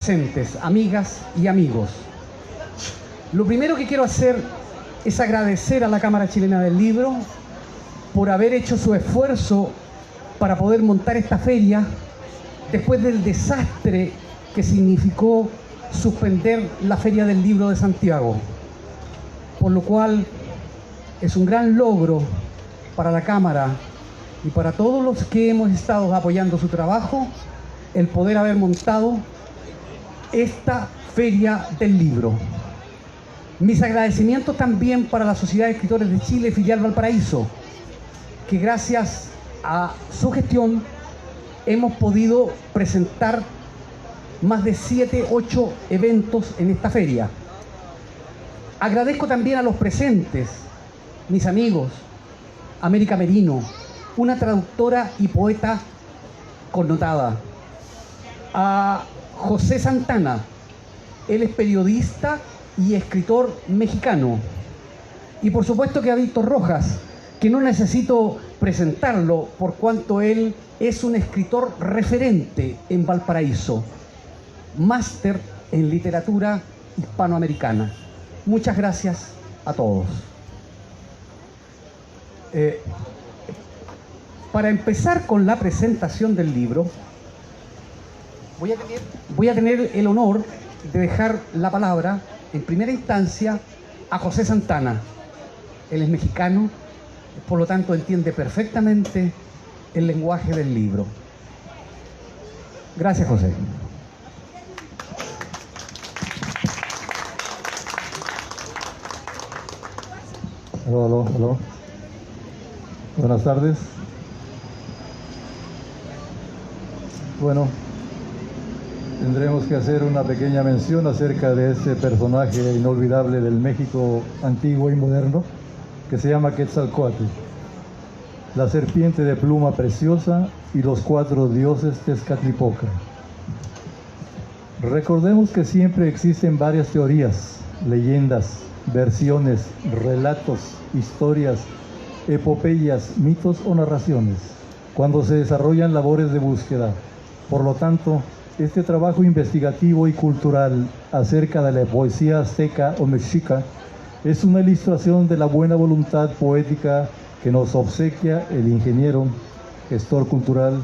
Presentes, amigas y amigos. Lo primero que quiero hacer es agradecer a la Cámara Chilena del Libro por haber hecho su esfuerzo para poder montar esta feria después del desastre que significó suspender la Feria del Libro de Santiago, por lo cual es un gran logro para la Cámara y para todos los que hemos estado apoyando su trabajo el poder haber montado esta Feria del Libro. Mis agradecimientos también para la Sociedad de Escritores de Chile, filial Valparaíso, que gracias a su gestión hemos podido presentar más de 7, 8 eventos en esta feria. Agradezco también a los presentes, mis amigos, América Merino, una traductora y poeta connotada, a José Santana, él es periodista y escritor mexicano, y por supuesto que a Víctor Rojas, que no necesito presentarlo por cuanto él es un escritor referente en Valparaíso, máster en literatura hispanoamericana. Muchas gracias a todos. Para empezar con la presentación del libro, voy a tener el honor de dejar la palabra en primera instancia a José Santana. Él es mexicano, por lo tanto entiende perfectamente el lenguaje del libro. Gracias, José. Aló. Buenas tardes. Bueno, tendremos que hacer una pequeña mención acerca de este personaje inolvidable del México antiguo y moderno, que se llama Quetzalcóatl, la serpiente de pluma preciosa y los 4 dioses Tezcatlipoca. Recordemos que siempre existen varias teorías, leyendas, versiones, relatos, historias, epopeyas, mitos o narraciones, cuando se desarrollan labores de búsqueda. Por lo tanto, este trabajo investigativo y cultural acerca de la poesía azteca o mexica es una ilustración de la buena voluntad poética que nos obsequia el ingeniero, gestor cultural,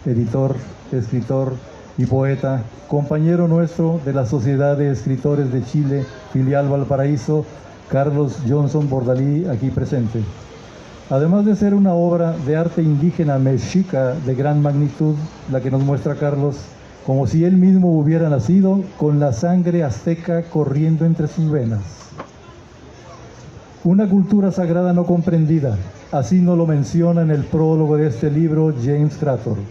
editor, escritor y poeta, compañero nuestro de la Sociedad de Escritores de Chile, filial Valparaíso, Carlos Johnson Bordalí, aquí presente. Además de ser una obra de arte indígena mexica de gran magnitud, la que nos muestra Carlos, como si él mismo hubiera nacido con la sangre azteca corriendo entre sus venas. Una cultura sagrada no comprendida, así nos lo menciona en el prólogo de este libro James Crathorne,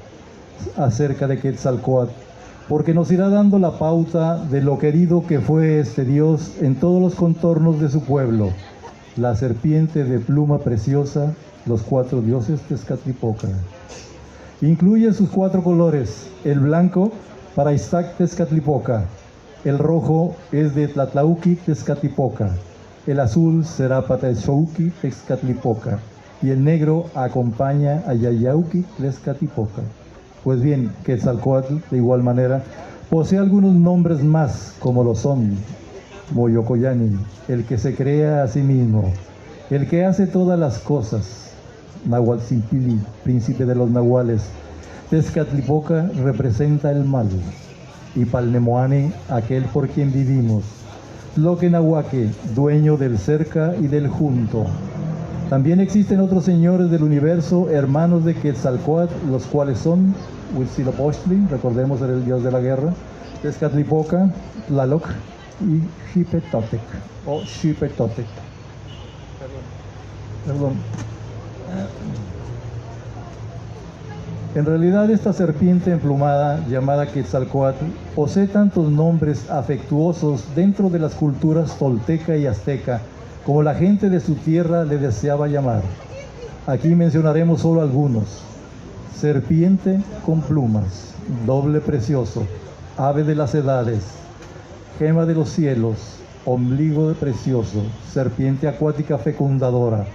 acerca de Quetzalcóatl, porque nos irá dando la pauta de lo querido que fue este dios en todos los contornos de su pueblo, la serpiente de pluma preciosa, los 4 dioses Tezcatlipoca. Incluye sus 4 colores: el blanco para Iztac Tezcatlipoca, el rojo es de Tlatlauqui Tezcatlipoca, el azul será Patachouqui Tezcatlipoca y el negro acompaña a Yayauqui Tezcatlipoca. Pues bien, Quetzalcóatl, de igual manera, posee algunos nombres más, como lo son Moyocoyani, el que se crea a sí mismo, el que hace todas las cosas, Nahuatzimpili, príncipe de los nahuales, Tezcatlipoca representa el mal, y Palnemoane, aquel por quien vivimos, Tloquenahuaque, dueño del cerca y del junto. También existen otros señores del universo, hermanos de Quetzalcóatl, los cuales son Huitzilopochtli, recordemos era el dios de la guerra, Tezcatlipoca, Tlaloc y Xipetotec, o Xipetotec. Perdón. En realidad esta serpiente emplumada llamada Quetzalcóatl posee tantos nombres afectuosos dentro de las culturas tolteca y azteca como la gente de su tierra le deseaba llamar. Aquí mencionaremos solo algunos: serpiente con plumas, doble precioso, ave de las edades, gema de los cielos, ombligo de precioso, serpiente acuática fecundadora,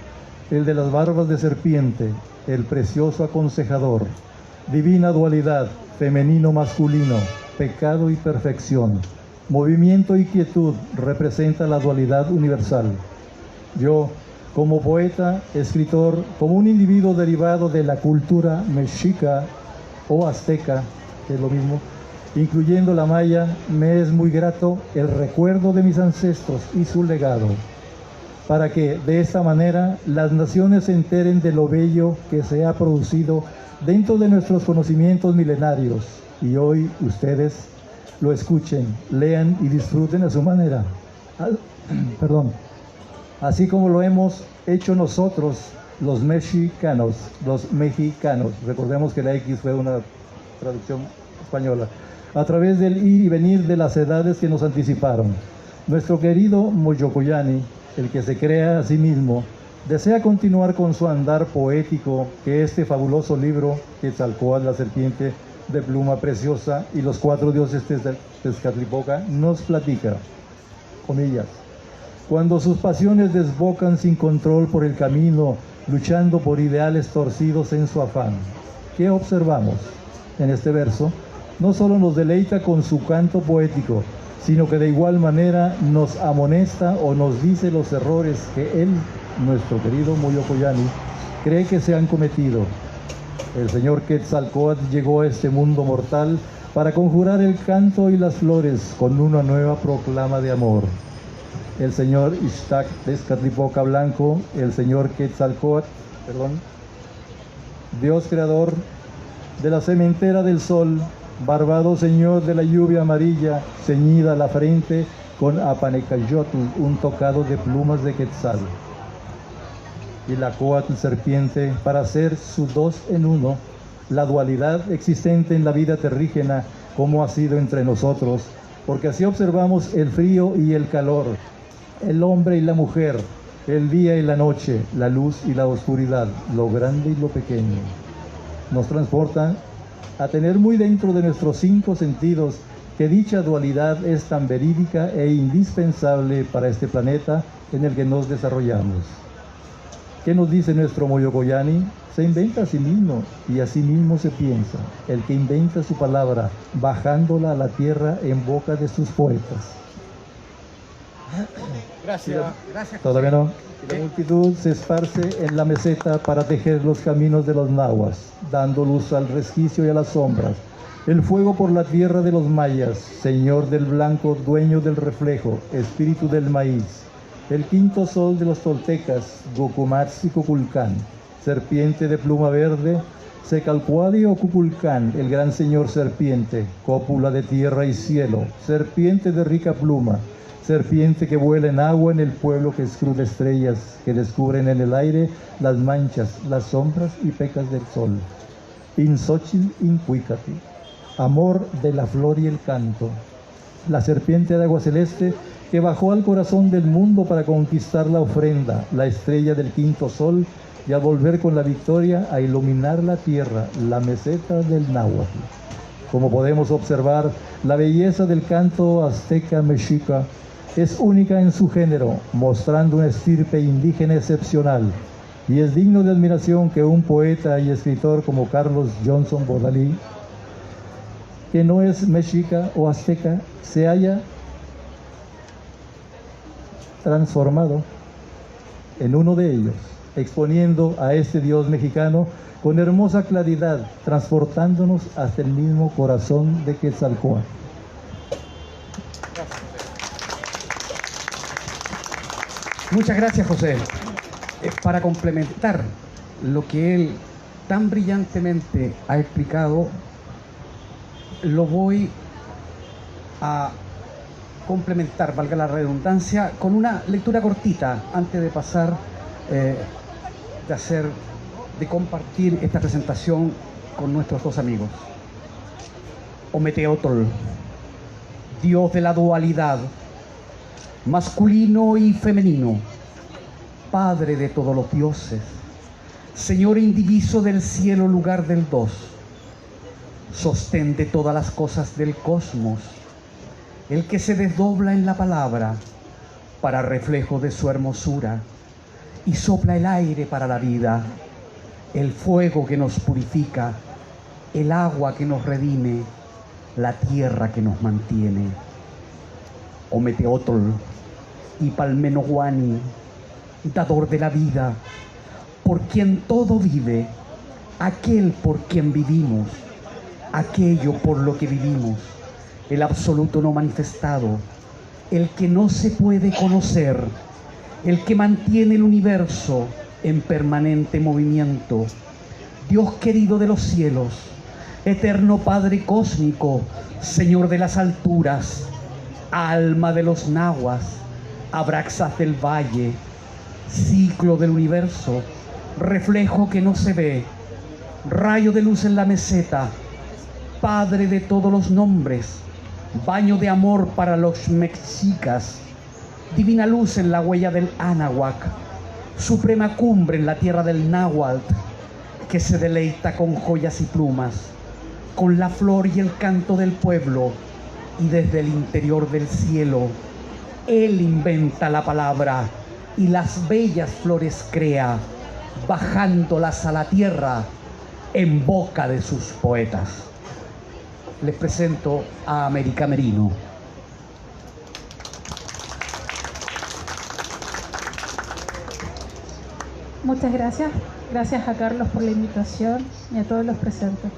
el de las barbas de serpiente, el precioso aconsejador, divina dualidad, femenino masculino, pecado y perfección. Movimiento y quietud representa la dualidad universal. Yo, como poeta, escritor, como un individuo derivado de la cultura mexica o azteca, que es lo mismo, incluyendo la maya, me es muy grato el recuerdo de mis ancestros y su legado, para que de esta manera las naciones se enteren de lo bello que se ha producido dentro de nuestros conocimientos milenarios, y hoy ustedes lo escuchen, lean y disfruten a su manera. Perdón. Así como lo hemos hecho nosotros, los mexicanos. Recordemos que la X fue una traducción española. A través del ir y venir de las edades que nos anticiparon. Nuestro querido Moyocoyani, el que se crea a sí mismo, desea continuar con su andar poético que este fabuloso libro, Quetzalcóatl, la serpiente de pluma preciosa y los 4 dioses de Tezcatlipoca, nos platica, comillas, cuando sus pasiones desbocan sin control por el camino, luchando por ideales torcidos en su afán. ¿Qué observamos? En este verso, no solo nos deleita con su canto poético, sino que de igual manera nos amonesta o nos dice los errores que él, nuestro querido Moyocoyani, cree que se han cometido. El señor Quetzalcóatl llegó a este mundo mortal para conjurar el canto y las flores con una nueva proclama de amor. El señor Ixtac Tezcatlipoca Blanco, el señor Quetzalcóatl, Dios creador de la sementera del sol, barbado señor de la lluvia amarilla, ceñida la frente con apanecayotl, un tocado de plumas de quetzal. Y la coatl serpiente, para ser su 2 en 1, la dualidad existente en la vida terrígena, como ha sido entre nosotros, porque así observamos el frío y el calor, el hombre y la mujer, el día y la noche, la luz y la oscuridad, lo grande y lo pequeño. Nos transportan a tener muy dentro de nuestros 5 sentidos que dicha dualidad es tan verídica e indispensable para este planeta en el que nos desarrollamos. ¿Qué nos dice nuestro Moyocoyani? Se inventa a sí mismo y a sí mismo se piensa. El que inventa su palabra, bajándola a la tierra en boca de sus poetas. Gracias. Gracias. Todavía no. La multitud se esparce en la meseta para tejer los caminos de los nahuas, dando luz al resquicio y a las sombras. El fuego por la tierra de los mayas, señor del blanco, dueño del reflejo, espíritu del maíz. El quinto sol de los toltecas, Gocumatz y Cuculcán, serpiente de pluma verde, Secalcuadi o Cuculcán, el gran señor serpiente, cópula de tierra y cielo, serpiente de rica pluma, serpiente que vuela en agua en el pueblo que escruta estrellas, que descubren en el aire las manchas, las sombras y pecas del sol. Insochil incuicati, amor de la flor y el canto. La serpiente de agua celeste que bajó al corazón del mundo para conquistar la ofrenda, la estrella del quinto sol, y al volver con la victoria a iluminar la tierra, la meseta del náhuatl. Como podemos observar, la belleza del canto azteca mexica es única en su género, mostrando una estirpe indígena excepcional, y es digno de admiración que un poeta y escritor como Carlos Johnson Bodalí, que no es mexica o azteca, se haya transformado en uno de ellos, exponiendo a este Dios mexicano con hermosa claridad, transportándonos hasta el mismo corazón de Quetzalcóatl. Muchas gracias, José. Para complementar lo que él tan brillantemente ha explicado, lo voy a complementar, valga la redundancia, con una lectura cortita antes de pasar, de compartir esta presentación con nuestros 2 amigos. Ometeotl, Dios de la dualidad, masculino y femenino, Padre de todos los dioses, Señor indiviso del cielo, lugar del 2, sostén de todas las cosas del cosmos, el que se desdobla en la palabra para reflejo de su hermosura y sopla el aire para la vida, el fuego que nos purifica, el agua que nos redime, la tierra que nos mantiene. Ometeotl y Palmenoguani, dador de la vida, por quien todo vive, aquel por quien vivimos, aquello por lo que vivimos, el absoluto no manifestado, el que no se puede conocer, el que mantiene el universo en permanente movimiento, Dios querido de los cielos, eterno Padre cósmico, Señor de las alturas, alma de los nahuas, Abraxas del valle, ciclo del universo, reflejo que no se ve, rayo de luz en la meseta, Padre de todos los nombres, baño de amor para los mexicas, divina luz en la huella del Anahuac, suprema cumbre en la tierra del Náhuatl, que se deleita con joyas y plumas, con la flor y el canto del pueblo, y desde el interior del cielo, Él inventa la palabra y las bellas flores crea, bajándolas a la tierra en boca de sus poetas. Les presento a América Merino. Muchas gracias. Gracias a Carlos por la invitación y a todos los presentes.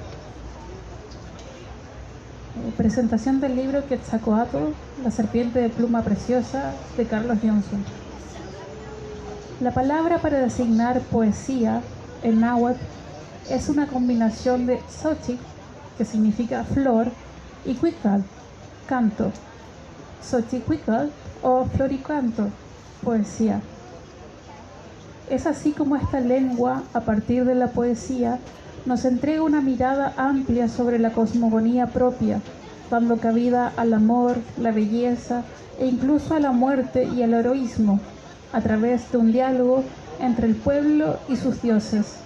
Presentación del libro Quetzalcóatl, la serpiente de pluma preciosa, de Carlos Johnson. La palabra para designar poesía en náhuatl es una combinación de xochitl, que significa flor, y cuical, canto. Xochicuical o floricanto, poesía. Es así como esta lengua, a partir de la poesía, nos entrega una mirada amplia sobre la cosmogonía propia, dando cabida al amor, la belleza e incluso a la muerte y al heroísmo, a través de un diálogo entre el pueblo y sus dioses.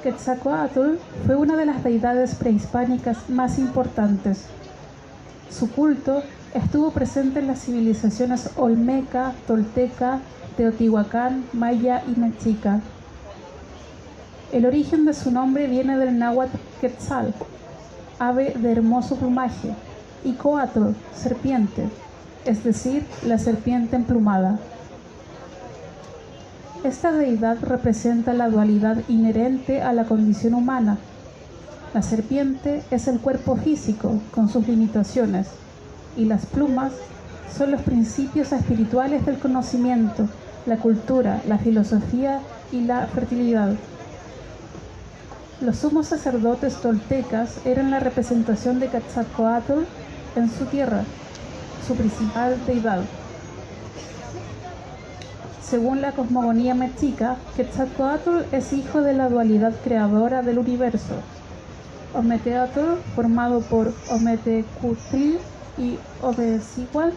Quetzalcóatl fue una de las deidades prehispánicas más importantes. Su culto estuvo presente en las civilizaciones olmeca, tolteca, teotihuacán, maya y mexica. El origen de su nombre viene del náhuatl quetzal, ave de hermoso plumaje, y coatl, serpiente, es decir, la serpiente emplumada. Esta deidad representa la dualidad inherente a la condición humana. La serpiente es el cuerpo físico con sus limitaciones, y las plumas son los principios espirituales del conocimiento, la cultura, la filosofía y la fertilidad. Los sumos sacerdotes toltecas eran la representación de Quetzalcóatl en su tierra, su principal deidad. Según la cosmogonía mexica, Quetzalcóatl es hijo de la dualidad creadora del universo. Ometeotl, formado por Ometecutli y Obesihual.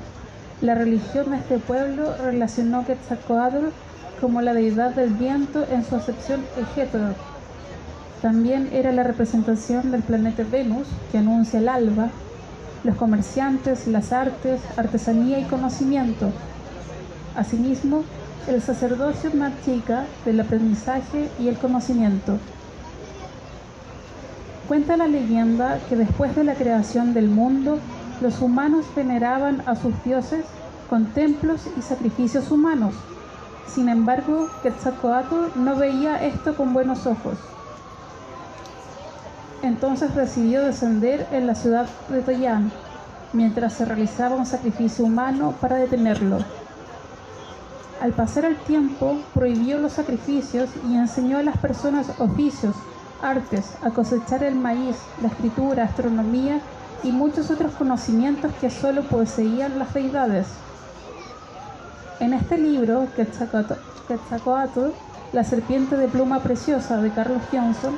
La religión de este pueblo relacionó a Quetzalcóatl como la deidad del viento en su acepción egétero. También era la representación del planeta Venus, que anuncia el alba, los comerciantes, las artes, artesanía y conocimiento. Asimismo, el sacerdocio mexica del aprendizaje y el conocimiento. Cuenta la leyenda que después de la creación del mundo, los humanos veneraban a sus dioses con templos y sacrificios humanos. Sin embargo, Quetzalcóatl no veía esto con buenos ojos. Entonces decidió descender en la ciudad de Toyán, mientras se realizaba un sacrificio humano para detenerlo. Al pasar el tiempo, prohibió los sacrificios y enseñó a las personas oficios, artes, a cosechar el maíz, la escritura, astronomía y muchos otros conocimientos que solo poseían las deidades. En este libro, Quetzalcóatl, la serpiente de pluma preciosa, de Carlos Johnson,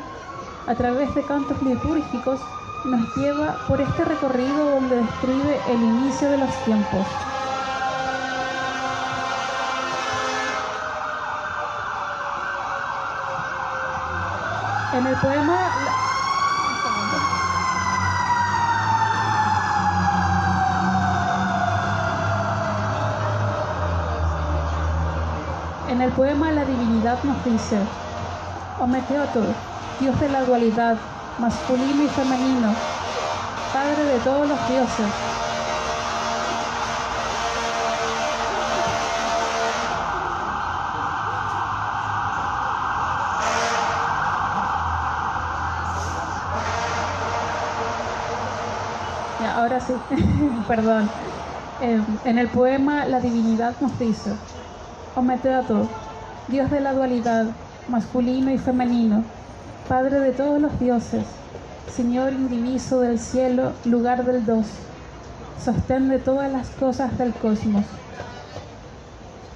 a través de cantos litúrgicos, nos lleva por este recorrido donde describe el inicio de los tiempos. En el poema... En el poema la divinidad nos dice: Ometeotl, Dios de la dualidad, masculino y femenino, Padre de todos los dioses. Ya, ahora sí, perdón. En el poema la divinidad nos dice: Ometeotl, Dios de la dualidad, masculino y femenino, Padre de todos los dioses, Señor indiviso del cielo, lugar del dos, sostén de todas las cosas del cosmos.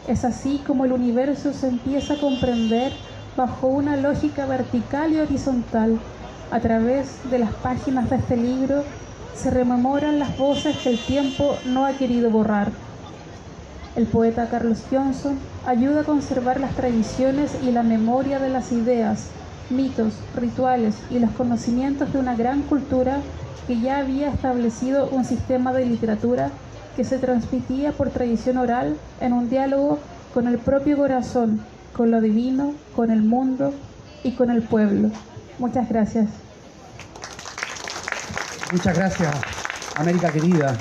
Es así como el universo se empieza a comprender bajo una lógica vertical y horizontal. A través de las páginas de este libro se rememoran las voces que el tiempo no ha querido borrar. El poeta Carlos Johnson ayuda a conservar las tradiciones y la memoria de las ideas, mitos, rituales y los conocimientos de una gran cultura que ya había establecido un sistema de literatura que se transmitía por tradición oral en un diálogo con el propio corazón, con lo divino, con el mundo y con el pueblo. Muchas gracias. Muchas gracias, América querida.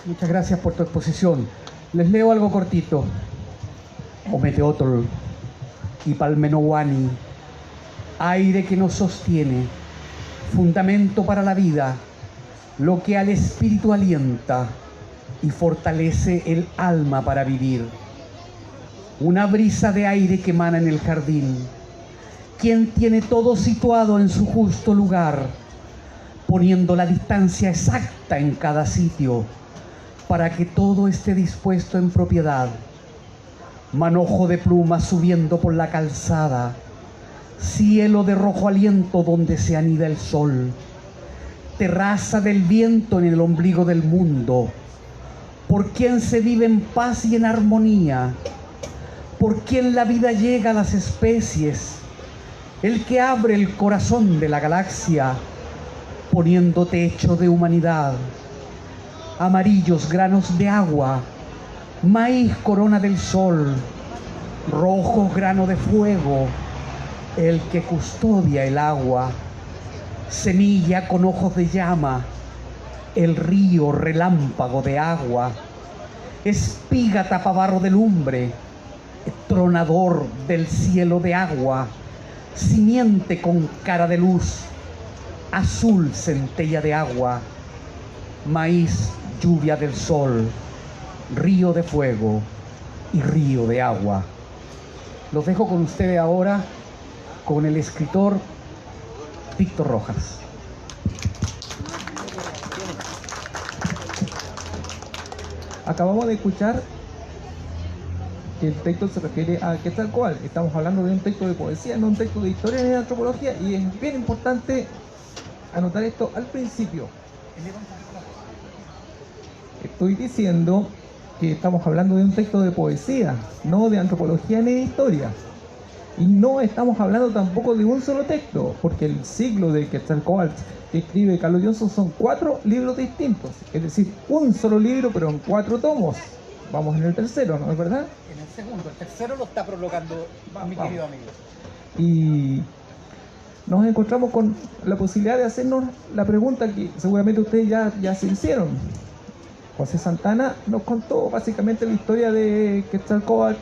Muchas gracias por tu exposición. Les leo algo cortito. Ometeotl y Palmenowani, aire que nos sostiene, fundamento para la vida, lo que al espíritu alienta y fortalece el alma para vivir. Una brisa de aire que emana en el jardín, quien tiene todo situado en su justo lugar, poniendo la distancia exacta en cada sitio para que todo esté dispuesto en propiedad. Manojo de plumas subiendo por la calzada, cielo de rojo aliento donde se anida el sol, terraza del viento en el ombligo del mundo, por quien se vive en paz y en armonía, por quien la vida llega a las especies, el que abre el corazón de la galaxia, poniendo techo de humanidad, amarillos granos de agua, maíz corona del sol, rojo grano de fuego, el que custodia el agua, semilla con ojos de llama, el río relámpago de agua, espiga tapabarro de lumbre, tronador del cielo de agua, simiente con cara de luz, azul centella de agua, maíz lluvia del sol, río de fuego y río de agua. Los dejo con ustedes ahora con el escritor Víctor Rojas. Acabamos de escuchar que el texto se refiere a Quetzalcóatl. Estamos hablando de un texto de poesía, no un texto de historia ni de antropología, y es bien importante anotar esto al principio. Estoy diciendo que estamos hablando de un texto de poesía, no de antropología ni de historia. Y no estamos hablando tampoco de un solo texto, porque el siglo de Quetzalcóatl que escribe Carlos Johnson son 4 libros distintos, es decir, un solo libro pero en 4 tomos. Vamos en el tercero, ¿no es verdad? En el segundo, el tercero lo está prologando mi querido amigo. Y nos encontramos con la posibilidad de hacernos la pregunta que seguramente ustedes ya se hicieron. José Santana nos contó básicamente la historia de Quetzalcóatl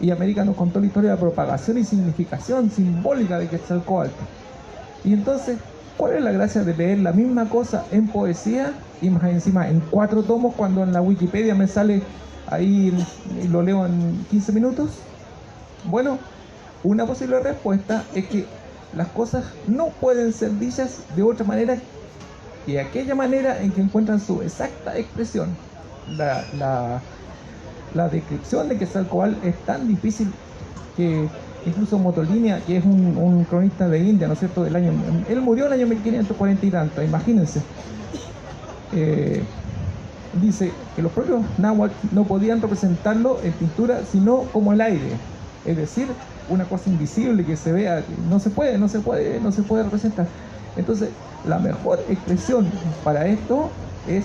y América nos contó la historia de la propagación y significación simbólica de Quetzalcóatl. Y entonces, ¿cuál es la gracia de leer la misma cosa en poesía y más encima en 4 tomos cuando en la Wikipedia me sale ahí y lo leo en 15 minutos? Bueno, una posible respuesta es que las cosas no pueden ser dichas de otra manera que aquella manera en que encuentran su exacta expresión. La descripción de Quetzalcóatl es tan difícil que incluso Motolinia, que es un cronista de India, ¿no es cierto?, del año, él murió en el año 1540 y tanto, imagínense. Dice que los propios náhuatl no podían representarlo en pintura sino como el aire, es decir, una cosa invisible que se vea, no se puede representar. Entonces, la mejor expresión para esto es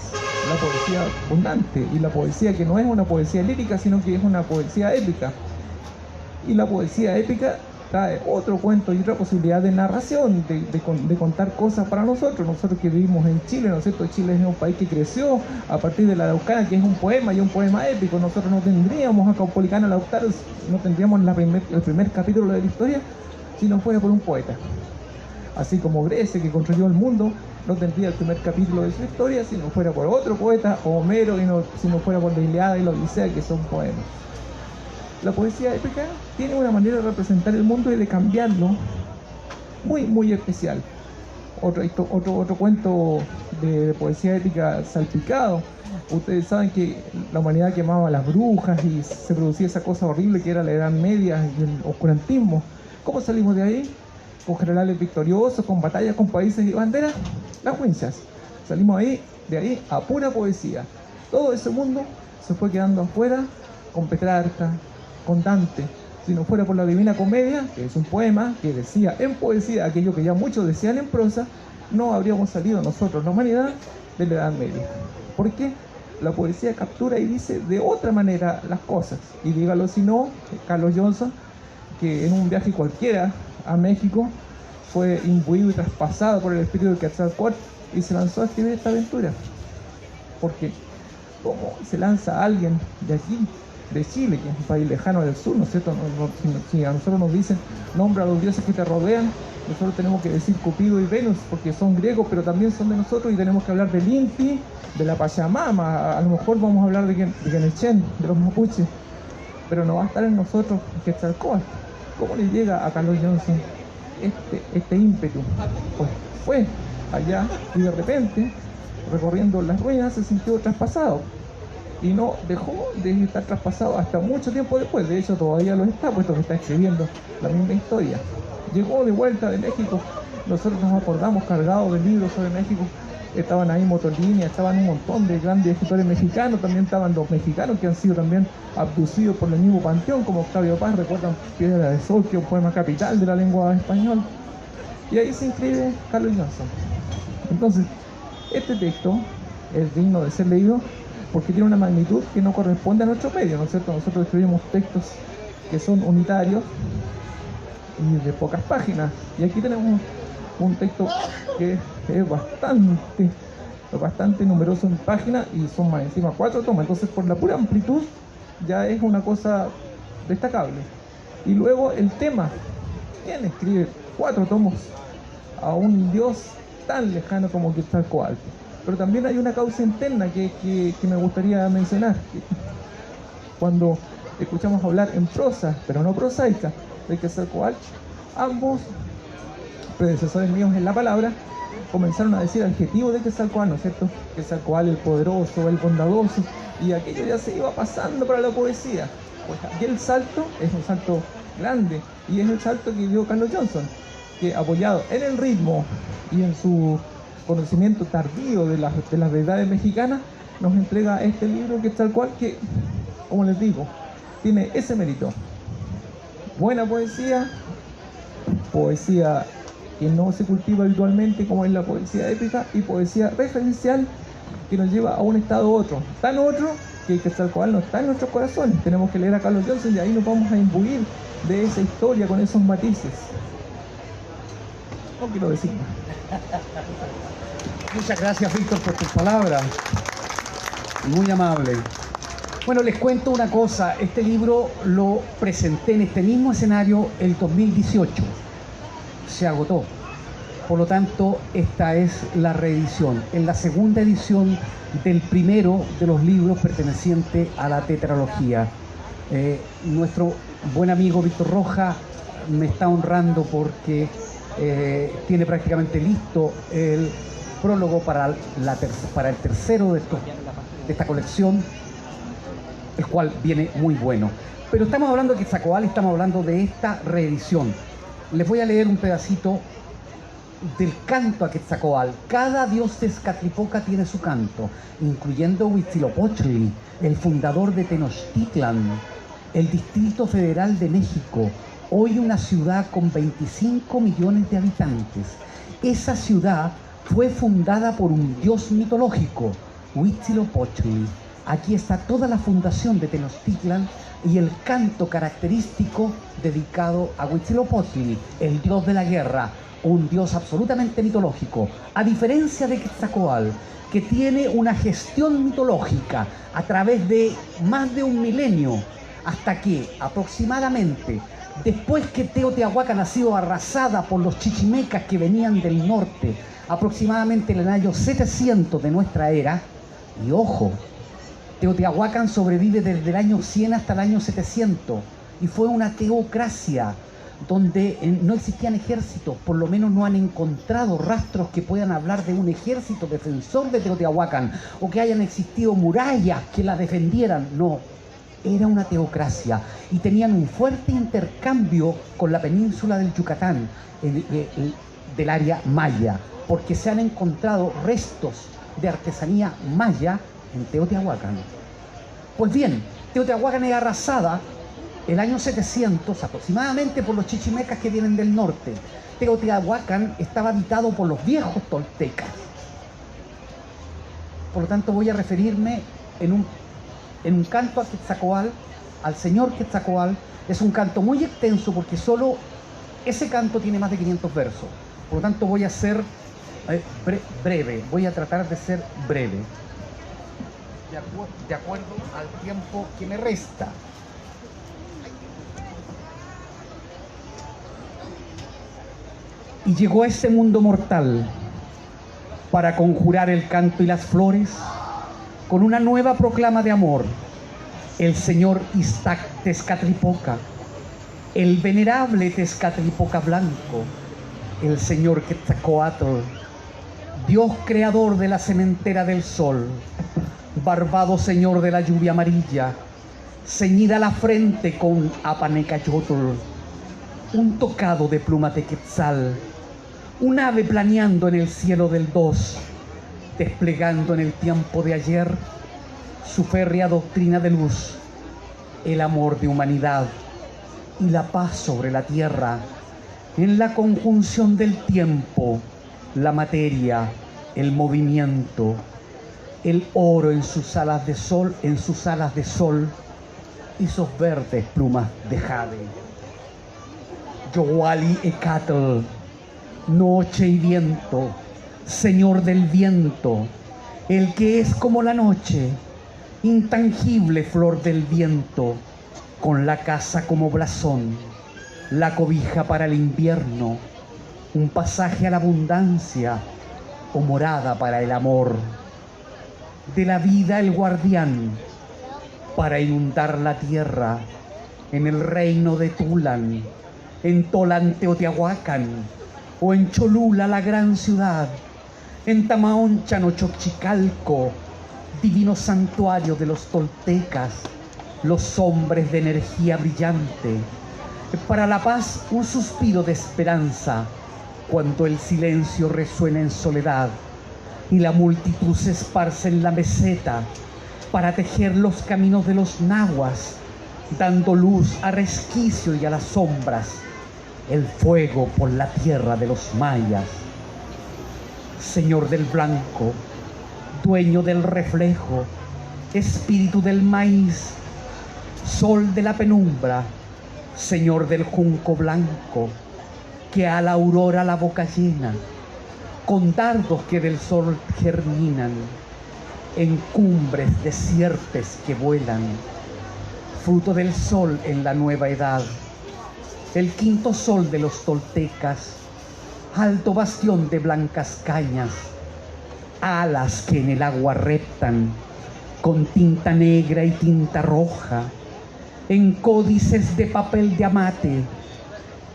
la poesía abundante, y la poesía que no es una poesía lírica, sino que es una poesía épica. Y la poesía épica trae otro cuento y otra posibilidad de narración, de contar cosas para nosotros. Nosotros que vivimos en Chile, ¿no es cierto? Chile es un país que creció a partir de la Araucana, que es un poema y un poema épico. Nosotros no tendríamos a Caupolicán Lautaro, no tendríamos el primer capítulo de la historia si no fuera por un poeta. Así como Grecia, que construyó el mundo, no tendría el primer capítulo de su historia si no fuera por otro poeta, o Homero, y si no fuera por la Ilíada y la Odisea, que son poemas. La poesía épica tiene una manera de representar el mundo y de cambiarlo muy, muy especial. Otro cuento de poesía épica salpicado. Ustedes saben que la humanidad quemaba a las brujas y se producía esa cosa horrible que era la Edad Media y el oscurantismo. ¿Cómo salimos de ahí? Con generales victoriosos, con batallas, con países y banderas, las winchas. Salimos de ahí a pura poesía. Todo ese mundo se fue quedando afuera con Petrarca, con Dante. Si no fuera por la Divina Comedia, que es un poema que decía en poesía aquello que ya muchos decían en prosa, no habríamos salido nosotros, la humanidad, de la Edad Media. ¿Por qué? La poesía captura y dice de otra manera las cosas. Y dígalo si no, Carlos Johnson, que en un viaje cualquiera a México fue imbuido y traspasado por el espíritu de Quetzalcóatl y se lanzó a escribir esta aventura. Porque ¿cómo se lanza alguien de aquí, de Chile, que es un país lejano del sur, ¿no es cierto? Si a nosotros nos dicen nombra a los dioses que te rodean, nosotros tenemos que decir Cupido y Venus, porque son griegos, pero también son de nosotros, y tenemos que hablar del Inti, de la Pachamama, a lo mejor vamos a hablar de Quenechen, de los mapuches, pero no va a estar en nosotros Quetzalcóatl. ¿Cómo le llega a Carlos Johnson este ímpetu? Pues fue allá y de repente, recorriendo las ruinas, se sintió traspasado. Y no dejó de estar traspasado hasta mucho tiempo después. De hecho, todavía lo está, puesto que está escribiendo la misma historia. Llegó de vuelta de México. Nosotros nos acordamos cargados de libros sobre México. Estaban ahí Motolini, estaban un montón de grandes escritores mexicanos. También estaban los mexicanos que han sido también abducidos por el mismo panteón, como Octavio Paz. Recuerdan Piedra de Sol, que es un poema capital de la lengua española. Y ahí se inscribe Carlos Johnson. Entonces, este texto es digno de ser leído porque tiene una magnitud que no corresponde a nuestro medio, ¿no es cierto? Nosotros escribimos textos que son unitarios y de pocas páginas. Y aquí tenemos un texto que es bastante numeroso en páginas y son más encima 4 tomas. Entonces, por la pura amplitud, ya es una cosa destacable. Y luego el tema. ¿Quién escribe 4 tomos a un dios tan lejano como Quetzalcóatl? Pero también hay una causa interna que me gustaría mencionar. Cuando escuchamos hablar en prosa, pero no prosaica, de Quetzalcóatl, ambos predecesores míos en la palabra comenzaron a decir adjetivos de Quetzalcóatl, ¿no es cierto? Quetzalcóatl el poderoso, el bondadoso, y aquello ya se iba pasando para la poesía. Pues aquí el salto es un salto grande, y es el salto que dio Carlos Johnson, que apoyado en el ritmo y en su conocimiento tardío de las deidades mexicanas, nos entrega este libro Quetzalcóatl que, como les digo, tiene ese mérito. Buena poesía, poesía que no se cultiva habitualmente como es la poesía épica, y poesía referencial que nos lleva a un estado otro, tan otro que Quetzalcóatl no está en nuestros corazones. Tenemos que leer a Carlos Johnson y ahí nos vamos a imbuir de esa historia con esos matices. No quiero decir más. Muchas gracias, Víctor, por tus palabras. Muy amable. Bueno, les cuento una cosa. Este libro lo presenté en este mismo escenario el 2018. Se agotó. Por lo tanto, esta es la reedición. Es la segunda edición del primero de los libros perteneciente a la tetralogía. Nuestro buen amigo Víctor Rojas me está honrando porque tiene prácticamente listo el prólogo para el tercero de esta colección, el cual viene muy bueno. Pero estamos hablando de Quetzalcóatl y estamos hablando de esta reedición. Les voy a leer un pedacito del canto a Quetzalcóatl. Cada dios Tezcatlipoca tiene su canto, incluyendo Huitzilopochtli, el fundador de Tenochtitlan, el Distrito Federal de México, hoy una ciudad con 25 millones de habitantes. Esa ciudad fue fundada por un dios mitológico, Huitzilopochtli, Aquí está toda la fundación de Tenochtitlan y el canto característico dedicado a Huitzilopochtli, el dios de la guerra, un dios absolutamente mitológico, a diferencia de Quetzalcóatl, que tiene una gestión mitológica a través de más de un milenio, hasta que aproximadamente después que Teotihuacán ha sido arrasada por los chichimecas que venían del norte, aproximadamente en el año 700 de nuestra era, y ojo, Teotihuacán sobrevive desde el año 100 hasta el año 700 y fue una teocracia donde no existían ejércitos, por lo menos no han encontrado rastros que puedan hablar de un ejército defensor de Teotihuacán o que hayan existido murallas que la defendieran. No, era una teocracia y tenían un fuerte intercambio con la península del Yucatán, del área maya, porque se han encontrado restos de artesanía maya en Teotihuacán. Pues bien, Teotihuacán es arrasada el año 700 aproximadamente por los chichimecas que vienen del norte. Teotihuacán estaba habitado por los viejos toltecas. Por lo tanto voy a referirme en un canto a Quetzalcóatl, al señor Quetzalcóatl. Es un canto muy extenso porque solo ese canto tiene más de 500 versos. Por lo tanto voy a ser breve, voy a tratar de ser breve, de acuerdo al tiempo que me resta. Y llegó a ese mundo mortal para conjurar el canto y las flores con una nueva proclama de amor, el señor Iztac Tezcatlipoca, el venerable Tezcatlipoca Blanco, el señor Quetzalcóatl, Dios creador de la sementera del sol, barbado señor de la lluvia amarilla, ceñida la frente con apanecayotl, un tocado de pluma de quetzal, un ave planeando en el cielo del 2, desplegando en el tiempo de ayer su férrea doctrina de luz, el amor de humanidad y la paz sobre la tierra, en la conjunción del tiempo, la materia, el movimiento, el oro en sus alas de sol, y sus verdes plumas de jade. Yohuali Ecatl, noche y viento, señor del viento, el que es como la noche, intangible flor del viento, con la casa como blasón, la cobija para el invierno, un pasaje a la abundancia o morada para el amor, de la vida el guardián, para inundar la tierra en el reino de Tulan, en Tolan Teotihuacán, o en Cholula la gran ciudad, en Tamaoncha Nochocchicalco, divino santuario de los toltecas, los hombres de energía brillante, para la paz un suspiro de esperanza, cuando el silencio resuena en soledad y la multitud se esparce en la meseta para tejer los caminos de los nahuas, dando luz a resquicio y a las sombras, el fuego por la tierra de los mayas. Señor del blanco, dueño del reflejo, espíritu del maíz, sol de la penumbra, señor del junco blanco, que a la aurora la boca llena, con dardos que del sol germinan, en cumbres desiertes que vuelan, fruto del sol en la nueva edad, el quinto sol de los toltecas, alto bastión de blancas cañas, alas que en el agua reptan, con tinta negra y tinta roja, en códices de papel de amate,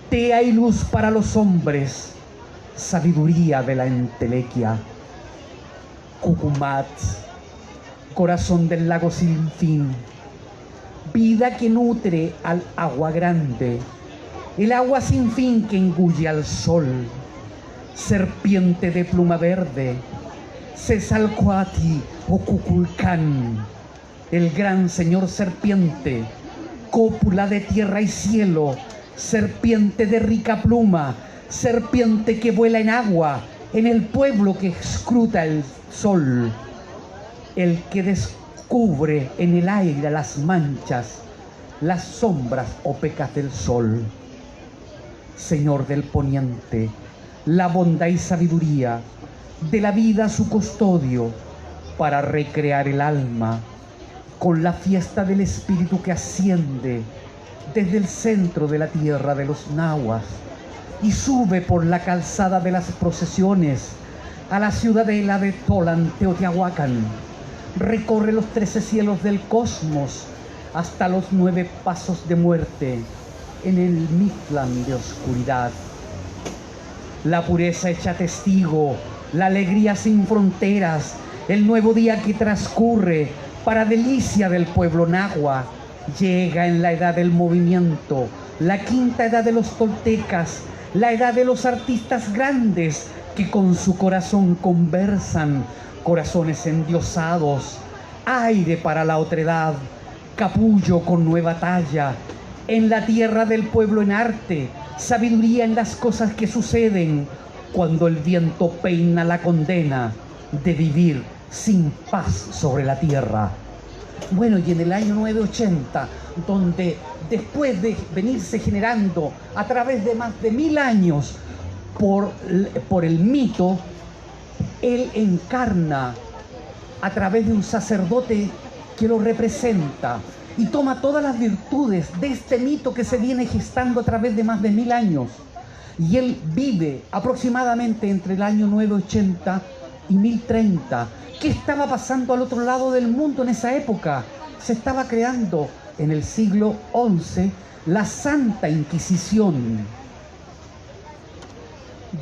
tea y luz para los hombres, sabiduría de la entelequia. Cucumat, corazón del lago sin fin, vida que nutre al agua grande, el agua sin fin que engulle al sol, serpiente de pluma verde, Cezalcoatl o Cuculcán, el gran señor serpiente, cópula de tierra y cielo, serpiente de rica pluma, serpiente que vuela en agua, en el pueblo que escruta el sol, el que descubre en el aire las manchas, las sombras opacas del sol. Señor del poniente, la bondad y sabiduría, de la vida su custodio, para recrear el alma con la fiesta del espíritu que asciende desde el centro de la tierra de los nahuas y sube por la calzada de las procesiones a la ciudadela de Tolan, Teotihuacán. Recorre los 13 cielos del cosmos hasta los 9 pasos de muerte en el Mictlán de oscuridad. La pureza hecha testigo, la alegría sin fronteras, el nuevo día que transcurre para delicia del pueblo nahua, llega en la edad del movimiento, la quinta edad de los toltecas, la edad de los artistas grandes que con su corazón conversan, corazones endiosados, aire para la otredad, capullo con nueva talla, en la tierra del pueblo en arte, sabiduría en las cosas que suceden, cuando el viento peina la condena de vivir sin paz sobre la tierra. Bueno, y en el año 980, donde después de venirse generando a través de más de 1000 años por el mito, él encarna a través de un sacerdote que lo representa y toma todas las virtudes de este mito que se viene gestando a través de más de 1000 años. Y él vive aproximadamente entre el año 980 y 1030. ¿Qué estaba pasando al otro lado del mundo en esa época? Se estaba creando en el siglo XI la Santa Inquisición,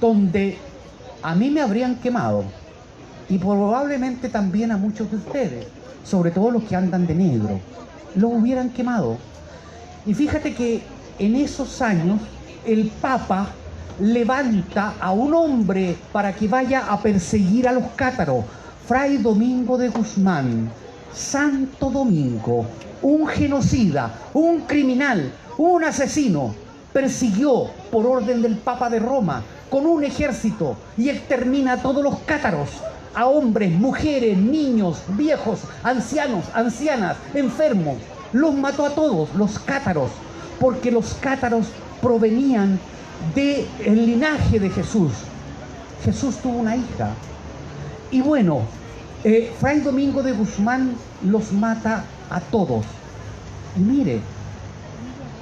donde a mí me habrían quemado y probablemente también a muchos de ustedes, sobre todo los que andan de negro, los hubieran quemado. Y fíjate que en esos años el Papa levanta a un hombre para que vaya a perseguir a los cátaros, Fray Domingo de Guzmán, Santo Domingo, un genocida, un criminal, un asesino, persiguió por orden del Papa de Roma con un ejército y extermina a todos los cátaros, a hombres, mujeres, niños, viejos, ancianos, ancianas, enfermos. Los mató a todos, los cátaros, porque los cátaros provenían del linaje de Jesús. Jesús tuvo una hija. Y bueno, Fray Domingo de Guzmán los mata a todos. Y mire,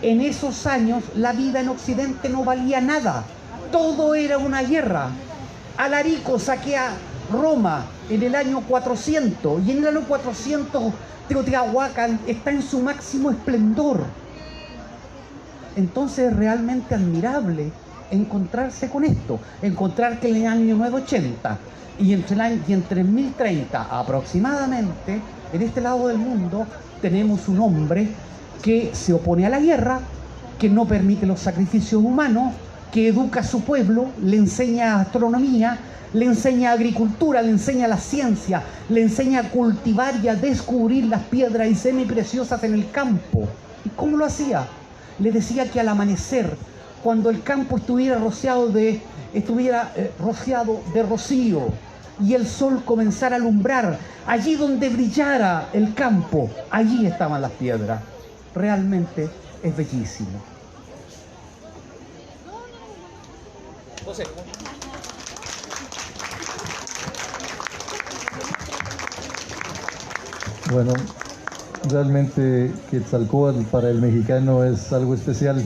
en esos años la vida en Occidente no valía nada. Todo era una guerra. Alarico saquea Roma en el año 400 y en el año 400 Teotihuacán está en su máximo esplendor. Entonces es realmente admirable encontrarse con esto, encontrar que en el año 980 y entre 1030 aproximadamente, en este lado del mundo, tenemos un hombre que se opone a la guerra, que no permite los sacrificios humanos, que educa a su pueblo, le enseña astronomía, le enseña agricultura, le enseña la ciencia, le enseña a cultivar y a descubrir las piedras y semipreciosas en el campo. ¿Y cómo lo hacía? Le decía que al amanecer, cuando el campo estuviera rociado de rocío y el sol comenzara a alumbrar, allí donde brillara el campo, allí estaban las piedras. Realmente es bellísimo. José. Bueno, realmente Quetzalcóatl para el mexicano es algo especial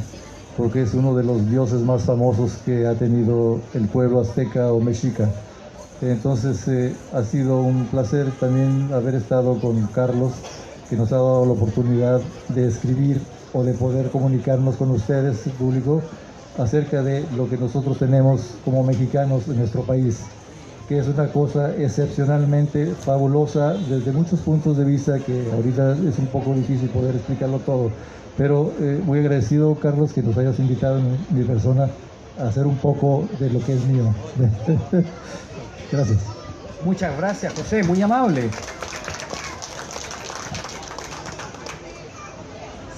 porque es uno de los dioses más famosos que ha tenido el pueblo azteca o mexica. Entonces ha sido un placer también haber estado con Carlos, que nos ha dado la oportunidad de escribir o de poder comunicarnos con ustedes, público, acerca de lo que nosotros tenemos como mexicanos en nuestro país, que es una cosa excepcionalmente fabulosa desde muchos puntos de vista que ahorita es un poco difícil poder explicarlo todo, pero muy agradecido, Carlos, que nos hayas invitado en mi persona a hacer un poco de lo que es mío. Gracias. Muchas gracias, José, muy amable.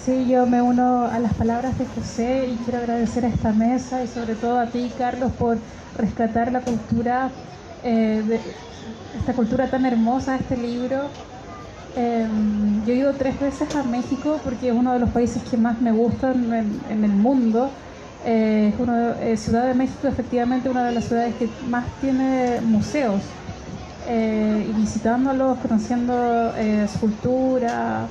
Sí, yo me uno a las palabras de José y quiero agradecer a esta mesa y sobre todo a ti, Carlos, por rescatar la cultura, esta cultura tan hermosa de este libro. Yo he ido 3 veces a México porque es uno de los países que más me gustan en el mundo. Ciudad de México efectivamente una de las ciudades que más tiene museos. Y visitándolos, conociendo su cultura,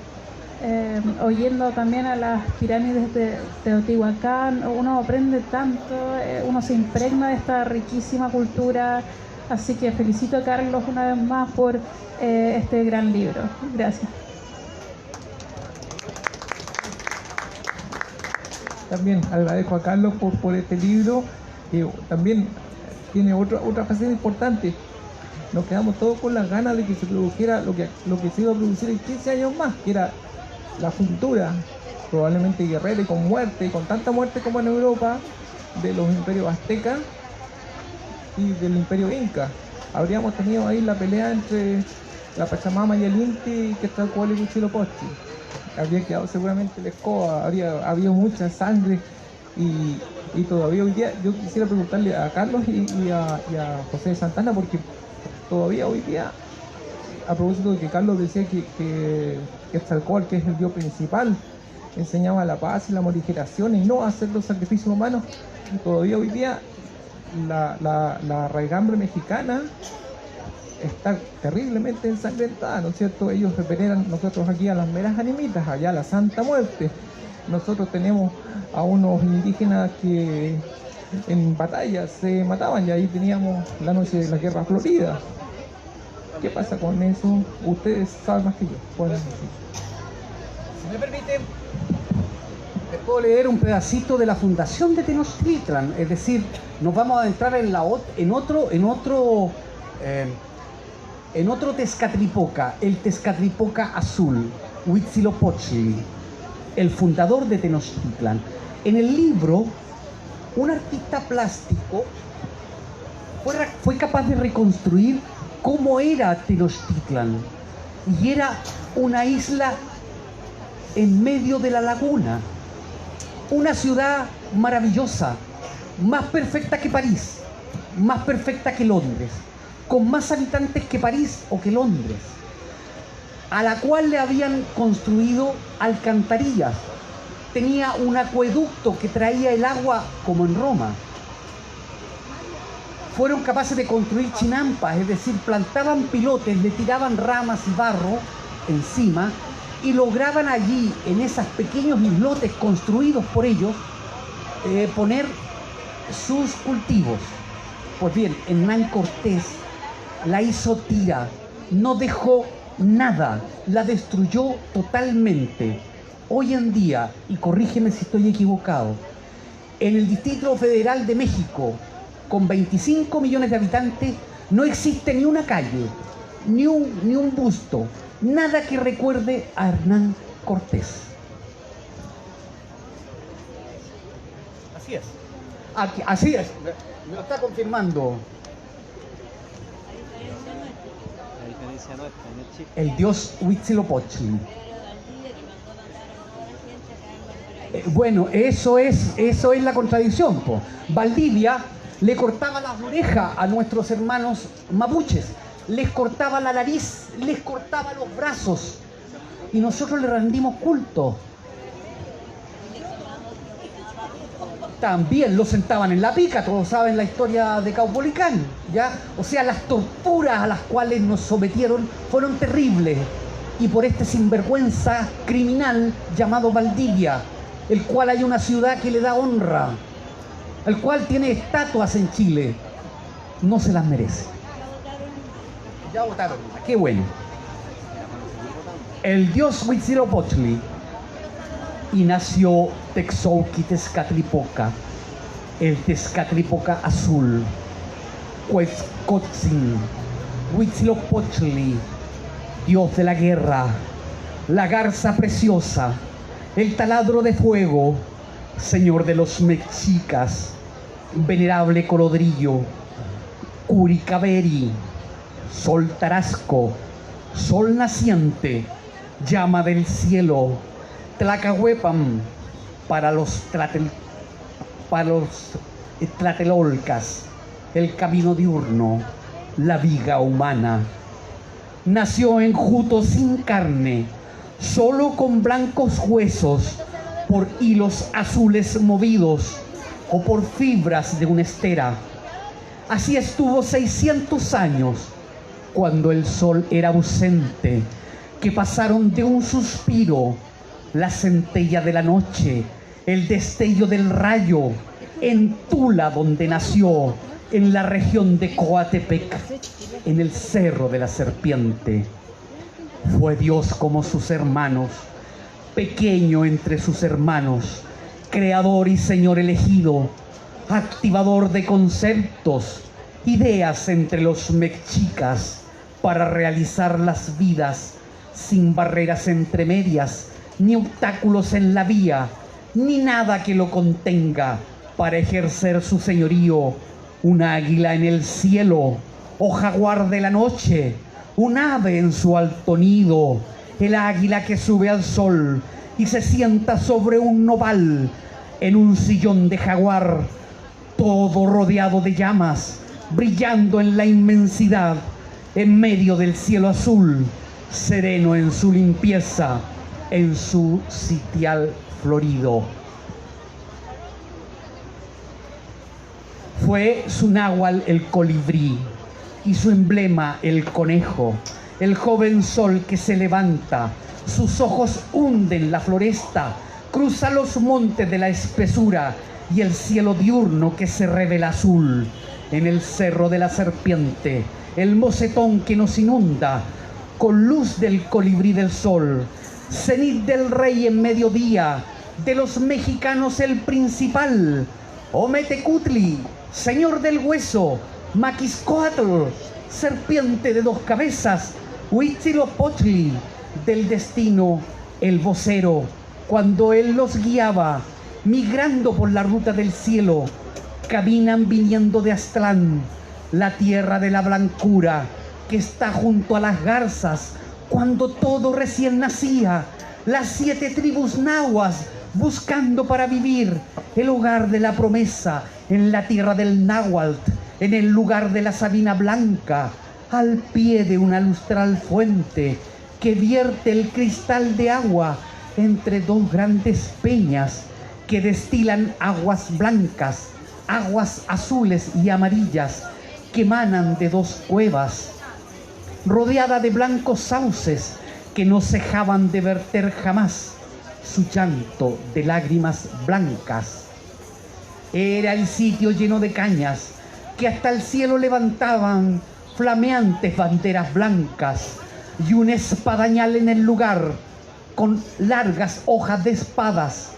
oyendo también a las pirámides de Teotihuacán, uno aprende tanto, uno se impregna de esta riquísima cultura. Así que felicito a Carlos una vez más por este gran libro. Gracias. También agradezco a Carlos por este libro, que también tiene otra faceta importante. Nos quedamos todos con las ganas de que se produjera lo que se iba a producir en 15 años más, que era la futura, probablemente guerrera y con tanta muerte como en Europa, de los imperios aztecas y del imperio inca. Habríamos tenido ahí la pelea entre la Pachamama y el Inti, que está con el Huitzilopochtli. Habría quedado seguramente la escoba, había mucha sangre y todavía hoy día yo quisiera preguntarle a Carlos y a José de Santana, porque todavía hoy día, a propósito de que Carlos decía que Quetzalcóatl, que es el dios principal, enseñaba la paz y la morigeración y no hacer los sacrificios humanos, todavía hoy día la raigambre mexicana está terriblemente ensangrentada, ¿no es cierto? Ellos veneran nosotros aquí a las meras animitas, allá a la Santa Muerte. Nosotros tenemos a unos indígenas que en batallas se mataban y ahí teníamos la noche de la Guerra Florida. ¿Qué pasa con eso? Ustedes saben más que yo. Pueden decir. Si me permite, les puedo leer un pedacito de la fundación de Tenochtitlan, es decir, nos vamos a adentrar en otro Tezcatlipoca, el Tezcatlipoca Azul, Huitzilopochtli, el fundador de Tenochtitlan. En el libro, un artista plástico fue capaz de reconstruir cómo era Tenochtitlan, y era una isla en medio de la laguna, una ciudad maravillosa, más perfecta que París, más perfecta que Londres, con más habitantes que París o que Londres, a la cual le habían construido alcantarillas. Tenía un acueducto que traía el agua como en Roma. Fueron capaces de construir chinampas, es decir, plantaban pilotes, le tiraban ramas y barro encima y lograban allí, en esos pequeños islotes construidos por ellos, poner sus cultivos. Pues bien, Hernán Cortés la hizo tira, no dejó nada, la destruyó totalmente. Hoy en día, y corrígeme si estoy equivocado, en el Distrito Federal de México, con 25 millones de habitantes, no existe ni una calle, ni un busto, nada que recuerde a Hernán Cortés. Así es. Así es. Me lo está confirmando el dios Huitzilopochtli. Bueno, eso es la contradicción, po. Valdivia le cortaba las orejas a nuestros hermanos mapuches, les cortaba la nariz, les cortaba los brazos, y nosotros le rendimos culto. También lo sentaban en la pica, todos saben la historia de Caupolicán, ¿ya? O sea, las torturas a las cuales nos sometieron fueron terribles, y por este sinvergüenza criminal llamado Valdivia, el cual hay una ciudad que le da honra, el cual tiene estatuas en Chile, no se las merece. Ya votaron, qué bueno. El dios Huitzilopochtli, y nació Texauquitezcatlipoca, el Tezcatlipoca Azul, Huetzcotzin, Huitzilopochtli, dios de la guerra, la garza preciosa, el taladro de fuego, señor de los mexicas, venerable colodrillo, Curicaveri, sol tarasco, sol naciente, llama del cielo, Tlacahuepan para los tlatelolcas, el camino diurno, la viga humana, nació enjuto sin carne, solo con blancos huesos, por hilos azules movidos o por fibras de una estera. Así estuvo 600 años, cuando el sol era ausente, que pasaron de un suspiro la centella de la noche, el destello del rayo, en Tula donde nació, en la región de Coatepec, en el cerro de la serpiente. Fue Dios como sus hermanos, pequeño entre sus hermanos, creador y señor elegido, activador de conceptos, ideas entre los mexicas para realizar las vidas sin barreras entre medias, ni obstáculos en la vía, ni nada que lo contenga para ejercer su señorío. Un águila en el cielo, o jaguar de la noche, un ave en su alto nido, el águila que sube al sol y se sienta sobre un noval, en un sillón de jaguar, todo rodeado de llamas, brillando en la inmensidad, en medio del cielo azul, sereno en su limpieza, en su sitial florido. Fue su náhuatl el colibrí y su emblema el conejo, el joven sol que se levanta, sus ojos hunden la floresta, cruza los montes de la espesura y el cielo diurno que se revela azul. En el cerro de la serpiente, el mocetón que nos inunda, con luz del colibrí del sol, cenit del rey en mediodía, de los mexicanos el principal, Ometecutli, señor del hueso, Maquiscoatl, serpiente de dos cabezas, Huitzilopochtli, del destino el vocero, cuando él los guiaba, migrando por la ruta del cielo, caminan viniendo de Aztlán, la tierra de la blancura, que está junto a las garzas, cuando todo recién nacía, las 7 tribus nahuas, buscando para vivir el hogar de la promesa, en la tierra del náhuatl, en el lugar de la sabina blanca, al pie de una lustral fuente, que vierte el cristal de agua entre 2 grandes peñas, que destilan aguas blancas, aguas azules y amarillas, que emanan de 2 cuevas, rodeada de blancos sauces que no cejaban de verter jamás su llanto de lágrimas blancas. Era el sitio lleno de cañas que hasta el cielo levantaban flameantes banderas blancas, y un espadañal en el lugar con largas hojas de espadas,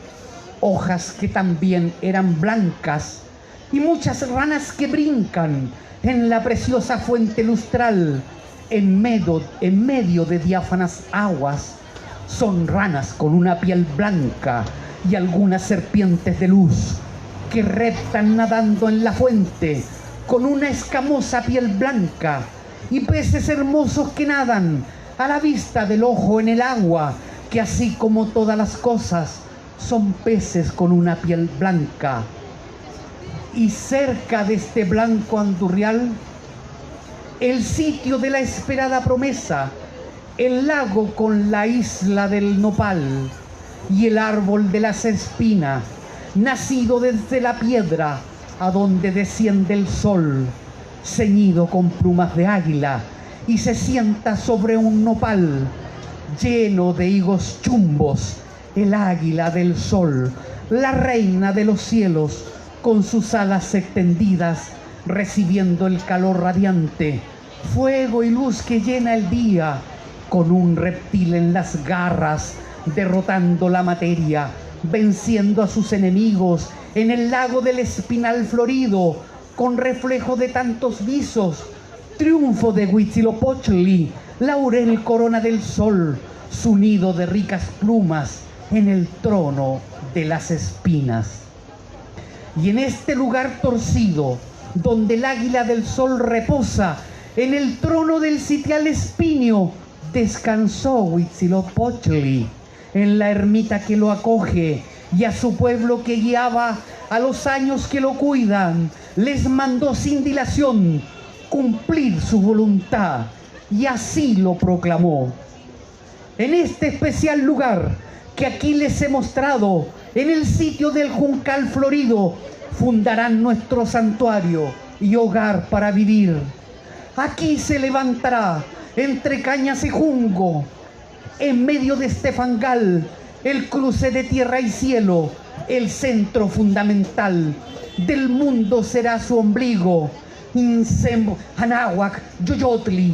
hojas que también eran blancas, y muchas ranas que brincan en la preciosa fuente lustral, en medio de diáfanas aguas. Son ranas con una piel blanca y algunas serpientes de luz que reptan nadando en la fuente con una escamosa piel blanca, y peces hermosos que nadan a la vista del ojo en el agua, que así como todas las cosas son peces con una piel blanca. Y cerca de este blanco andurrial, el sitio de la esperada promesa, el lago con la isla del nopal y el árbol de las espinas, nacido desde la piedra a donde desciende el sol, ceñido con plumas de águila, y se sienta sobre un nopal lleno de higos chumbos, el águila del sol, la reina de los cielos, con sus alas extendidas, recibiendo el calor radiante, fuego y luz que llena el día, con un reptil en las garras, derrotando la materia, venciendo a sus enemigos en el lago del espinal florido, con reflejo de tantos visos, triunfo de Huitzilopochtli, laurel corona del sol, su nido de ricas plumas en el trono de las espinas. Y en este lugar torcido, donde el águila del sol reposa, en el trono del sitial espinio, descansó Huitzilopochtli, en la ermita que lo acoge, y a su pueblo que guiaba, a los años que lo cuidan, les mandó sin dilación cumplir su voluntad, y así lo proclamó. En este especial lugar que aquí les he mostrado, en el sitio del Juncal Florido, fundarán nuestro santuario y hogar para vivir. Aquí se levantará, entre cañas y junco, en medio de este fangal, el cruce de tierra y cielo, el centro fundamental del mundo será su ombligo. Anáhuac, Yoyotli,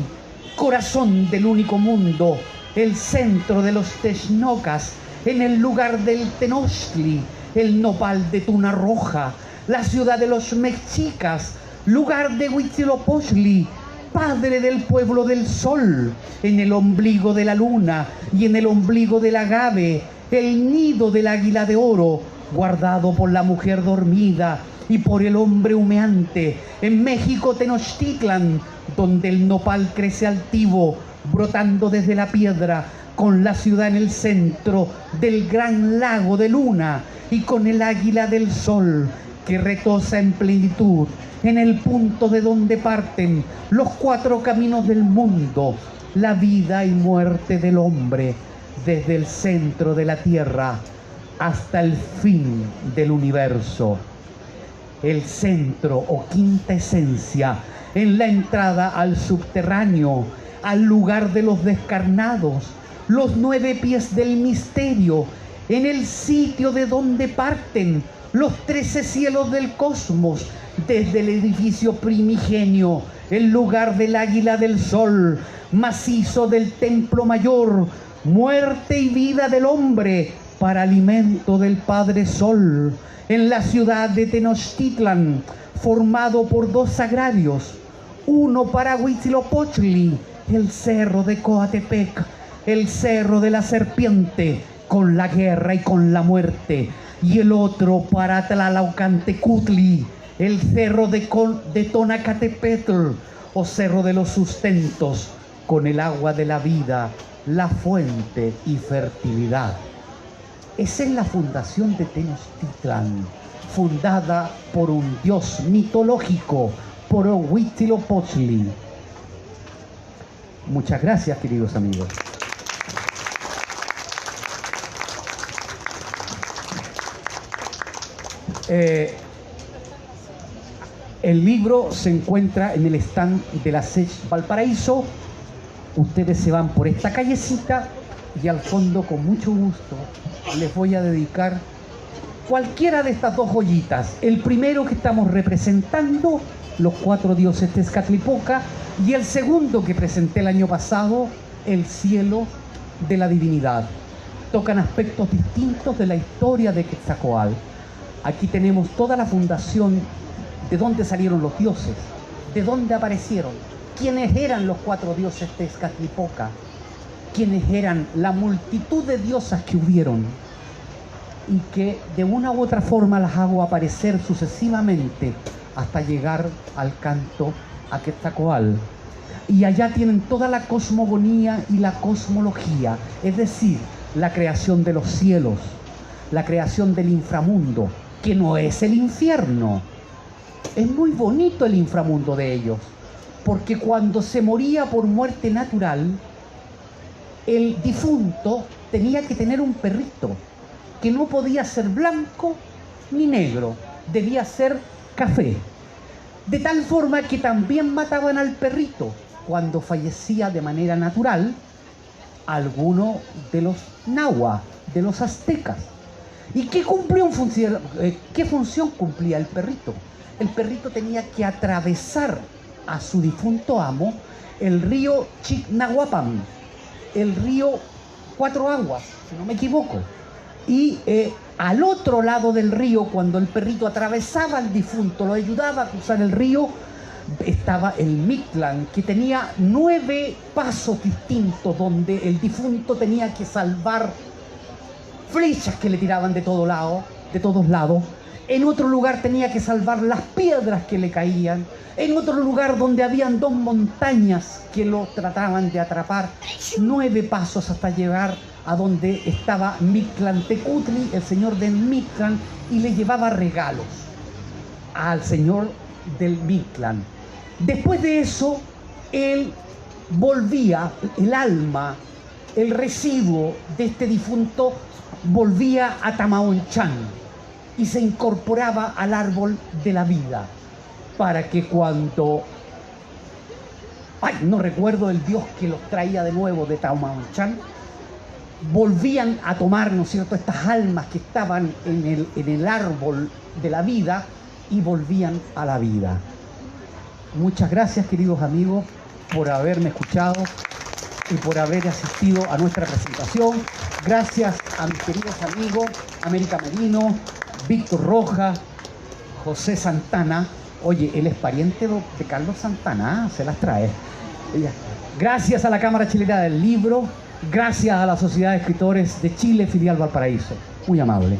corazón del único mundo, el centro de los Texnocas, en el lugar del Tenochtli, el nopal de Tuna Roja, la ciudad de los Mexicas, lugar de Huitzilopochtli, padre del pueblo del sol, en el ombligo de la luna y en el ombligo del agave, el nido del águila de oro, guardado por la mujer dormida y por el hombre humeante, en México Tenochtitlan, donde el nopal crece altivo, brotando desde la piedra, con la ciudad en el centro del gran lago de luna y con el águila del sol que retosa en plenitud, en el punto de donde parten los cuatro caminos del mundo, la vida y muerte del hombre, desde el centro de la tierra hasta el fin del universo. El centro o quinta esencia, en la entrada al subterráneo, al lugar de los descarnados, los 9 pies del misterio, en el sitio de donde parten los 13 cielos del cosmos, desde el edificio primigenio, el lugar del águila del sol, macizo del templo mayor, muerte y vida del hombre, para alimento del Padre Sol, en la ciudad de Tenochtitlan, formado por 2 sagrarios, uno para Huitzilopochtli, el cerro de Coatepec, el cerro de la serpiente, con la guerra y con la muerte, y el otro para Tlalaucantecutli, el cerro de Tonacatepetl, o cerro de los sustentos, con el agua de la vida, la fuente y fertilidad. Esa es la fundación de Tenochtitlan, fundada por un dios mitológico, por Huitzilopochtli. Muchas gracias, queridos amigos. El libro se encuentra en el stand de la SECH Valparaíso. Ustedes se van por esta callecita y al fondo, con mucho gusto, les voy a dedicar cualquiera de estas 2 joyitas. El primero que estamos representando, los 4 dioses Tezcatlipoca, y el segundo que presenté el año pasado, el cielo de la divinidad. Tocan aspectos distintos de la historia de Quetzalcóatl. Aquí tenemos toda la fundación, de dónde salieron los dioses, de dónde aparecieron, quiénes eran los 4 dioses Tezcatlipoca, quiénes eran la multitud de diosas que hubieron y que de una u otra forma las hago aparecer sucesivamente hasta llegar al canto a Quetzalcóatl. Y allá tienen toda la cosmogonía y la cosmología, es decir, la creación de los cielos, la creación del inframundo, que no es el infierno. Es muy bonito el inframundo de ellos, porque cuando se moría por muerte natural, el difunto tenía que tener un perrito, que no podía ser blanco ni negro, debía ser café. De tal forma que también mataban al perrito cuando fallecía de manera natural alguno de los náhuatl, de los aztecas. ¿Y qué función cumplía el perrito? El perrito tenía que atravesar a su difunto amo el río Chignahuapan, el río 4 Aguas, si no me equivoco. Y al otro lado del río, cuando el perrito atravesaba al difunto, lo ayudaba a cruzar el río, estaba el Mictlán, que tenía 9 pasos distintos donde el difunto tenía que salvar flechas que le tiraban de todos lados. En otro lugar tenía que salvar las piedras que le caían. En otro lugar donde habían 2 montañas que lo trataban de atrapar. 9 pasos hasta llegar a donde estaba Mictlantecutli, el señor del Mictlán, y le llevaba regalos al señor del Mictlán. Después de eso, él volvía, el alma, el residuo de este difunto volvía a Tamaonchan y se incorporaba al árbol de la vida, para que cuando, no recuerdo el dios que los traía de nuevo de Tamaonchan, volvían a tomar, ¿no es cierto?, estas almas que estaban en el árbol de la vida y volvían a la vida. Muchas gracias, queridos amigos, por haberme escuchado y por haber asistido a nuestra presentación. Gracias a mis queridos amigos América Merino, Víctor Rojas, José Santana. Oye, él es pariente de Carlos Santana, se las trae. Gracias a la Cámara Chilena del Libro, gracias a la Sociedad de Escritores de Chile, filial Valparaíso. Muy amable.